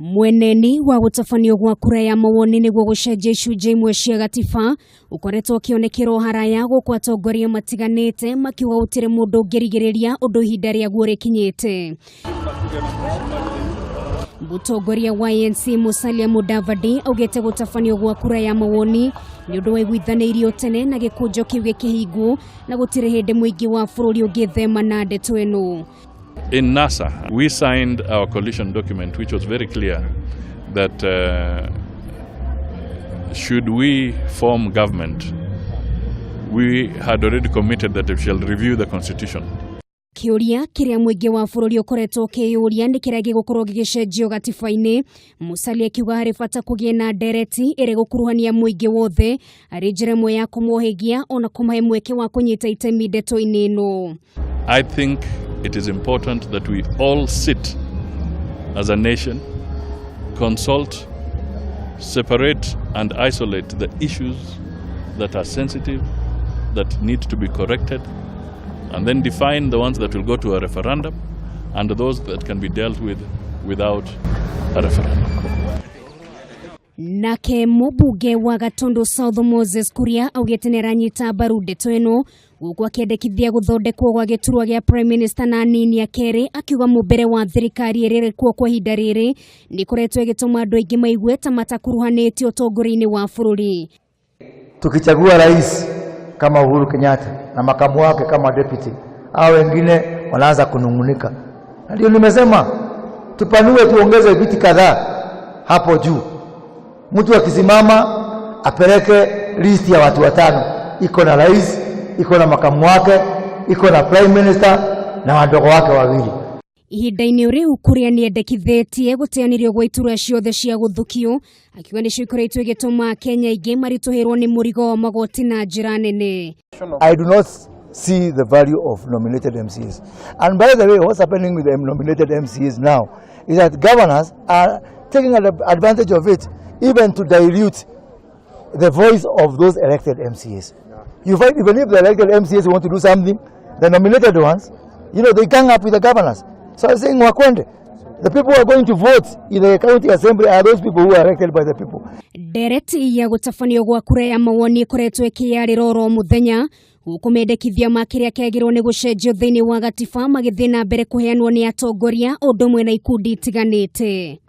Mweneni wa gutabanio gwa kura ya mawoni niguo gucenjia icunji imwe cia gatiba ukoretwo kionekero haraya guku atongoria matiganite makiuga gutire mundu ngirigiriria undu ihinda riaguo rikinyite. Mutingoria wa ANC Musalia Mudavadi augete gutabanio gwa kura ya mawoni ni undu waiguithaniirio tene na gikunjo kiu gikihingu na gutire hindi muingi wa bururi ungithema na ndeto eno. In NASA, we signed our coalition document, which was very clear that should we form government, we had already committed that we shall review the constitution. Kiuria kiria muingi wa bururi ukoretwo kiyuria ni kiria gigukorwo gigicenjio gatiba-ini. Musalia akiuga hari bata kugie na Ndereti iri gukuruhania muingi wothe ari njira imwe ya kumuhigia ona kumahe mweke wa kunyita itemi ndeto-ini ino. I think it is important that we all sit as a nation, consult, separate and isolate the issues that are sensitive, that need to be corrected, and then define the ones that will go to a referendum and those that can be dealt with without a referendum. Nake mubunge wa Gatundu South Moses Kuria augete neranyita mbaru ndeto eno guku akiendekithia guthondekwo gwa giturwa gia Prime Minister na nini akere akiuga mumbere wa thirikari iri kuo kwa ihinda riri ni kuretwo igituma andu aingi maigue ta matakuruhanitio utongoria-ini wa bururi. Tukichagua rais kama Uhuru Kenyatta na makamu wake kama deputy, hao wengine wanaanza kunungunika. Ndio nimesema tupanue, tuongeze viti kadhaa hapo juu. Mtu akisimama apeleke list ya watu watano, iko na rais, iko na makamu wake, iko na prime minister na wadogo wake wawili. Ihinda-ini riu Kuria niendekithitie guteanirio gwa iturwa ciothe cia guthukio akiuga nicio ikoretwo igituma Kenya ingi marituhirwo ni murigo wa magoti na njira nene. I do not see the value of nominated MCs. And by the way, what's happening with the nominated MCs now is that governors are taking advantage of it, even to dilute the voice of those elected MCs. You find even if the elected MCs want to do something, the nominated ones, they gang up with the governors. So I'm saying, wakwende. The people who are going to vote in the county assembly are those people who are elected by the people. Ndereti ya gutabanio gwa kura ya mawoni ikoretwo ikiyarira oro muthenya gukumendekithia makiria kiagirwo ni gucenjio thiini wa gatiba magithina mbere kuheanwo ni atongoria undu mwe na ikundi itiganite.